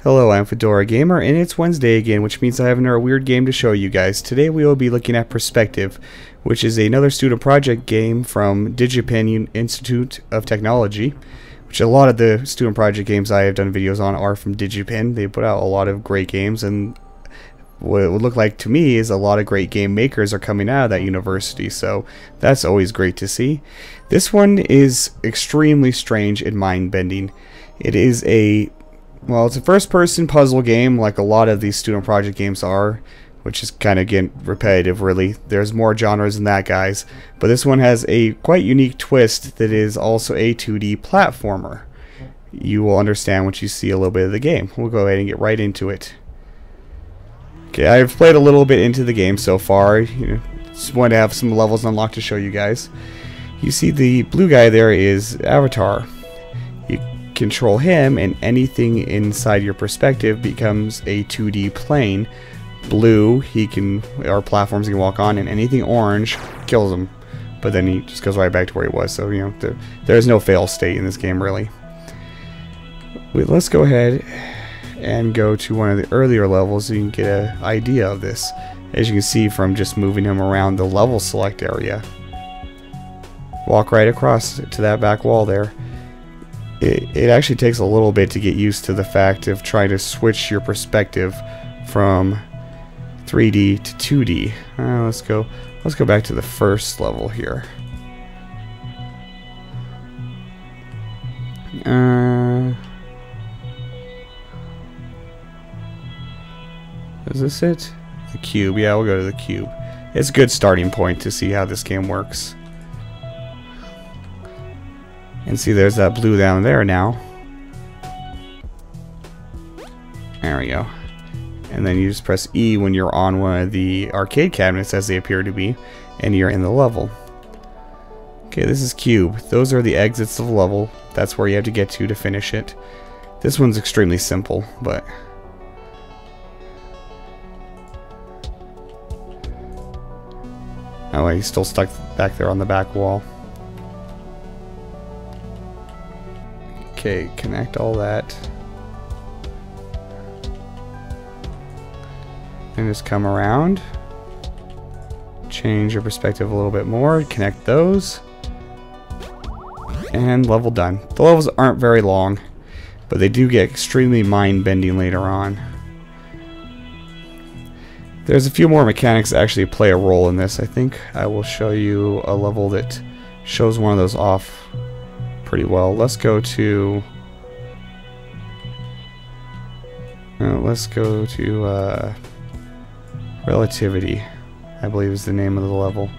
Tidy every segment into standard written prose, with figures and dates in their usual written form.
Hello, I'm FeodraG4mer, and it's Wednesday again, which means I have another weird game to show you guys. Today we will be looking at Perspective, which is another student project game from DigiPen Institute of Technology, which a lot of the student project games I have done videos on are from DigiPen. They put out a lot of great games, and what it would look like to me is a lot of great game makers are coming out of that university, so that's always great to see. This one is extremely strange and mind-bending. It is it's a first-person puzzle game like a lot of these student project games are, which is kind of getting repetitive, really. There's more genres than that, guys. But this one has a quite unique twist that is also a 2D platformer. You will understand once you see a little bit of the game. We'll go ahead and get right into it. Okay, I've played a little bit into the game so far. Just want to have some levels unlocked to show you guys. You see the blue guy there is Avatar. You control him, and anything inside your perspective becomes a 2D plane. Blue, our platforms he can walk on, and anything orange kills him. But then he just goes right back to where he was. So there's no fail state in this game, really. Let's go ahead and go to one of the earlier levels so you can get an idea of this. As you can see from just moving him around the level select area. Walk right across to that back wall there. It actually takes a little bit to get used to the fact of trying to switch your perspective from 3D to 2D. Let's go back to the first level here. Is this it? The cube. Yeah, we'll go to the cube. It's a good starting point to see how this game works. And see, there's that blue down there now. There we go. And then you just press E when you're on one of the arcade cabinets, as they appear to be, and you're in the level. Okay, this is cube. Those are the exits of the level. That's where you have to get to finish it. This one's extremely simple, but oh, he's still stuck back there on the back wall. Okay, connect all that. And just come around. Change your perspective a little bit more. Connect those. And level done. The levels aren't very long, but they do get extremely mind-bending later on. There's a few more mechanics that actually play a role in this. I think I will show you a level that shows one of those off pretty well. Let's go to Relativity, I believe is the name of the level.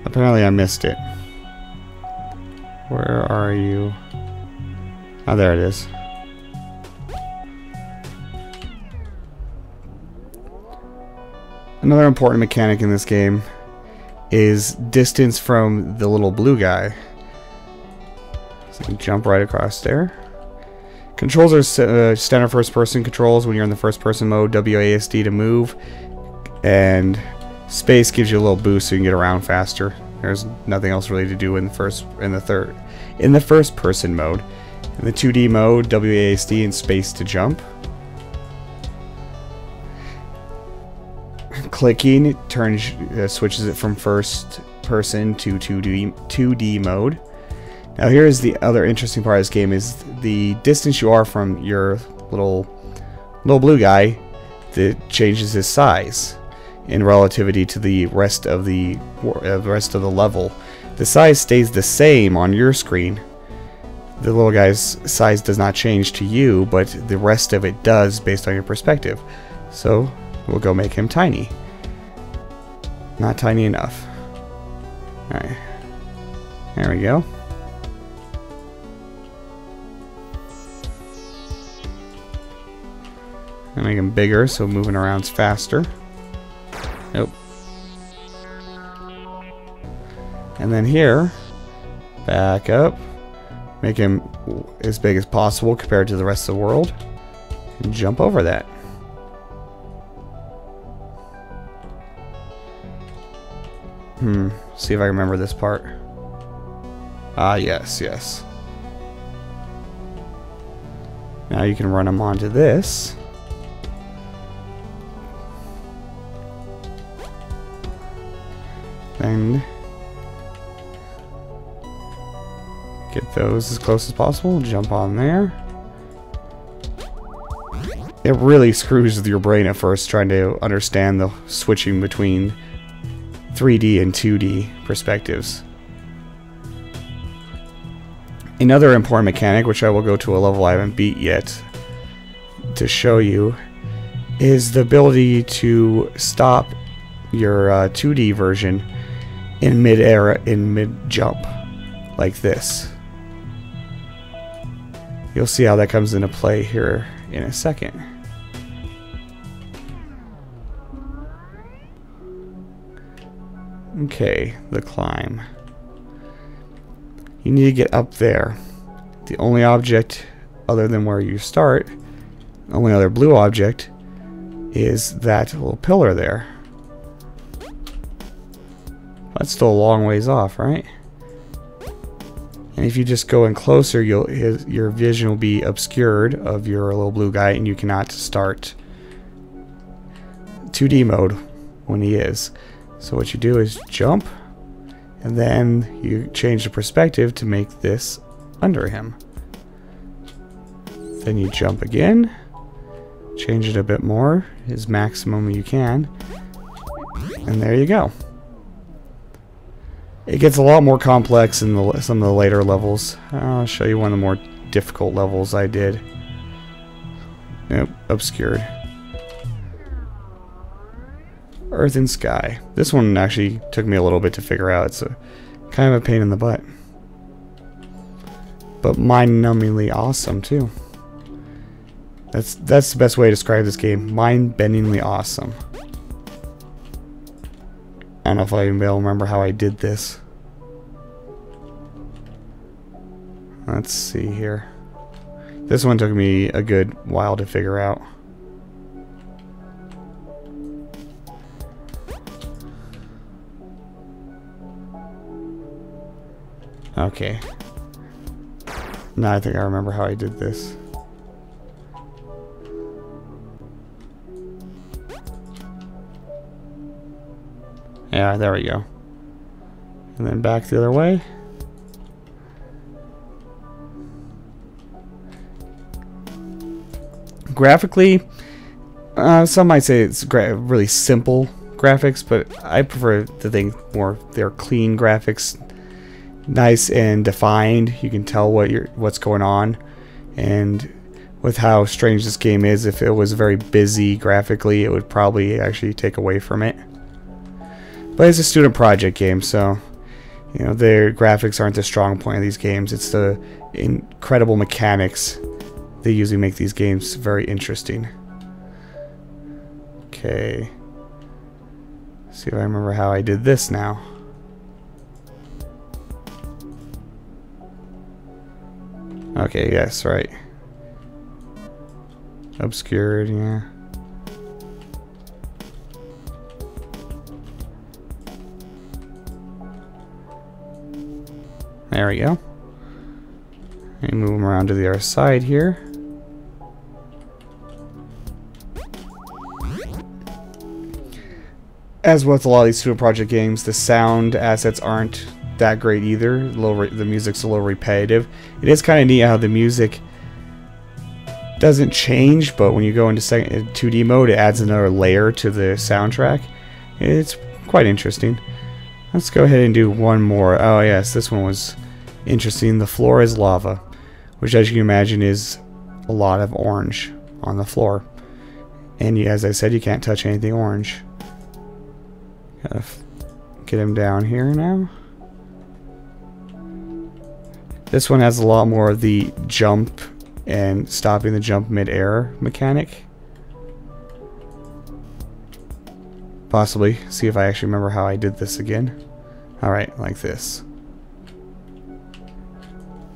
Apparently I missed it. Where are you? Oh, there it is. Another important mechanic in this game is distance from the little blue guy. So you can jump right across there. Controls are standard first person controls when you're in the first person mode. WASD to move, and space gives you a little boost so you can get around faster. There's nothing else really to do in the first person mode. In the 2D mode, WASD and space to jump. Clicking switches it from first person to 2D mode. Now here's the other interesting part of this game is the distance you are from your little blue guy that changes his size in relativity to the rest of the level. The size stays the same on your screen. The little guy's size does not change to you, but the rest of it does based on your perspective. So we'll go make him tiny. Not tiny enough. Alright. There we go. And make him bigger so moving around's faster. Nope. And then here, back up. Make him as big as possible compared to the rest of the world. And jump over that. See if I remember this part. Ah, yes, yes. Now you can run them onto this. And get those as close as possible. Jump on there. It really screws with your brain at first trying to understand the switching between 3D and 2D perspectives. Another important mechanic, which I will go to a level I haven't beat yet to show you, is the ability to stop your 2D version in mid-air, in mid-jump, like this. You'll see how that comes into play here in a second. Okay, the climb. You need to get up there. The only object other than where you start, the only other blue object, is that little pillar there. That's still a long ways off, right? And if you just go in closer, your vision will be obscured of your little blue guy, and you cannot start 2D mode when he is. So what you do is jump, and then you change the perspective to make this under him. Then you jump again, change it a bit more, as maximum you can, and there you go. It gets a lot more complex in some of the later levels. I'll show you one of the more difficult levels I did. Nope, obscured. Earth and Sky. This one actually took me a little bit to figure out. It's kind of a pain in the butt. But mind-numbingly awesome, too. That's the best way to describe this game. Mind-bendingly awesome. I don't know if I even remember how I did this. Let's see here. This one took me a good while to figure out. Okay. Now I think I remember how I did this. Yeah, there we go. And then back the other way. Graphically, some might say it's really simple graphics, but I prefer to think more they're clean graphics, nice and defined. You can tell what's going on, and with how strange this game is, if it was very busy graphically, it would probably actually take away from it. But it's a student project game, so you know their graphics aren't the strong point of these games. It's the incredible mechanics they usually make these games very interesting. Okay. See if I remember how I did this now. Okay, yes, right. Obscured, yeah. There we go. And move them around to the other side here. As with a lot of these student project games, the sound assets aren't that great either. The music's a little repetitive. It is kind of neat how the music doesn't change, but when you go into 2D mode, it adds another layer to the soundtrack. It's quite interesting. Let's go ahead and do one more. Oh yes, this one was interesting. The floor is lava, which as you can imagine is a lot of orange on the floor. And as I said, you can't touch anything orange. Gotta get him down here now. This one has a lot more of the jump and stopping the jump mid-air mechanic. Possibly. See if I actually remember how I did this again. Alright, like this.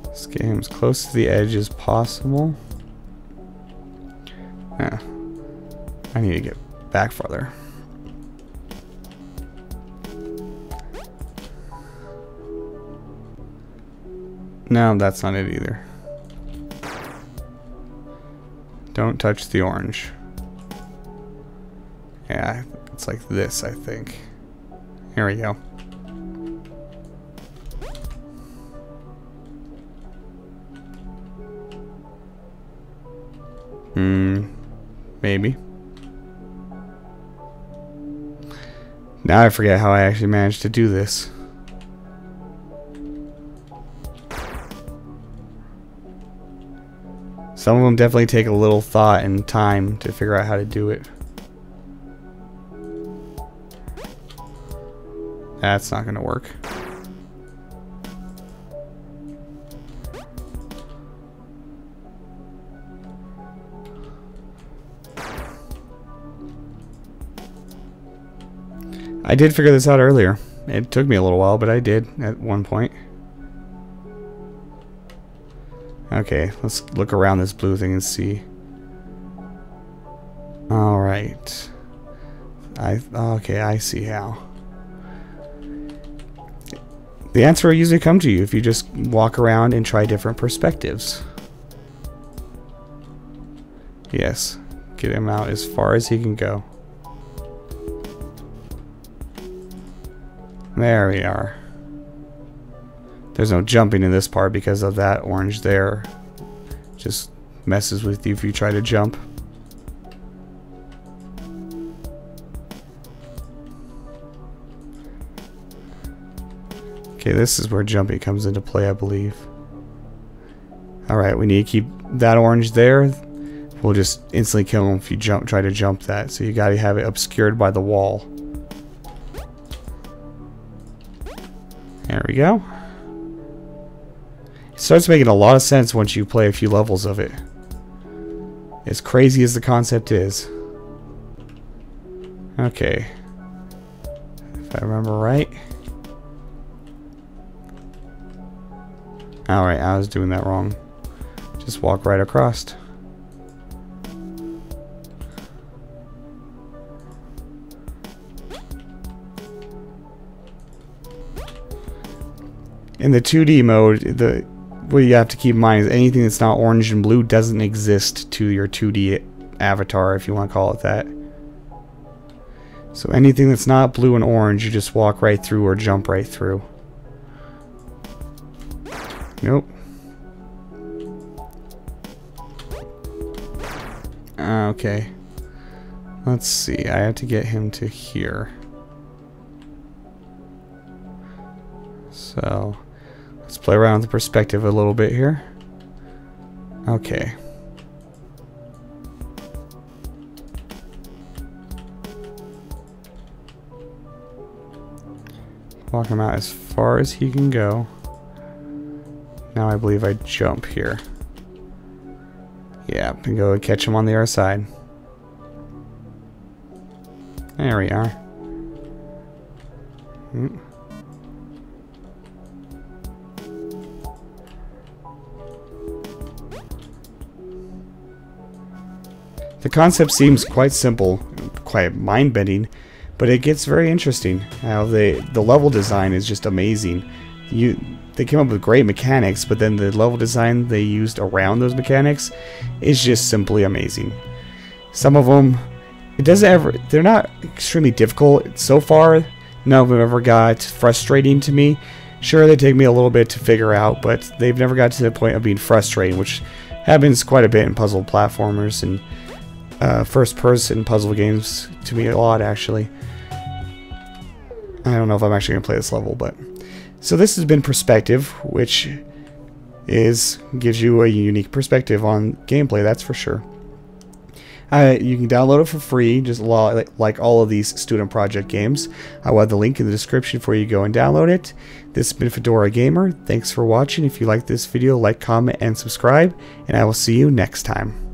Let's get him as close to the edge as possible. Yeah. I need to get back farther. No, that's not it either. Don't touch the orange. Yeah, it's like this, I think. Here we go. Maybe. Now I forget how I actually managed to do this. Some of them definitely take a little thought and time to figure out how to do it. That's not gonna work. I did figure this out earlier. It took me a little while, but I did at one point. Okay, let's look around this blue thing and see. Alright. Okay, I see how. The answer will usually come to you if you just walk around and try different perspectives. Yes, get him out as far as he can go. There we are. There's no jumping in this part because of that orange there. Just messes with you if you try to jump. Okay, this is where jumping comes into play, I believe. Alright, we need to keep that orange there. We'll just instantly kill him if you try to jump that. So you gotta have it obscured by the wall. There we go. It starts making a lot of sense once you play a few levels of it. As crazy as the concept is. Okay. If I remember right. Alright, I was doing that wrong. Just walk right across. In the 2D mode, what you have to keep in mind is anything that's not orange and blue doesn't exist to your 2D avatar, if you want to call it that. So anything that's not blue and orange, you just walk right through or jump right through. Nope. Okay. Let's see. I have to get him to here. So, let's play around with the perspective a little bit here. Okay. Walk him out as far as he can go. Now I believe I jump here. Yeah, and go and catch him on the other side. There we are. The concept seems quite simple, quite mind-bending, but it gets very interesting. How the level design is just amazing. They came up with great mechanics, but then the level design they used around those mechanics is just simply amazing. Some of them, they're not extremely difficult. So far, none of them ever got frustrating to me. Sure, they take me a little bit to figure out, but they've never got to the point of being frustrating, which happens quite a bit in puzzle platformers and first-person puzzle games to me a lot, actually. I don't know if I'm actually going to play this level, but... So this has been Perspective, which gives you a unique perspective on gameplay, that's for sure. You can download it for free, just like all of these student project games. I will have the link in the description for you to go and download it. This has been FeodraG4mer. Thanks for watching. If you like this video, like, comment, and subscribe, and I will see you next time.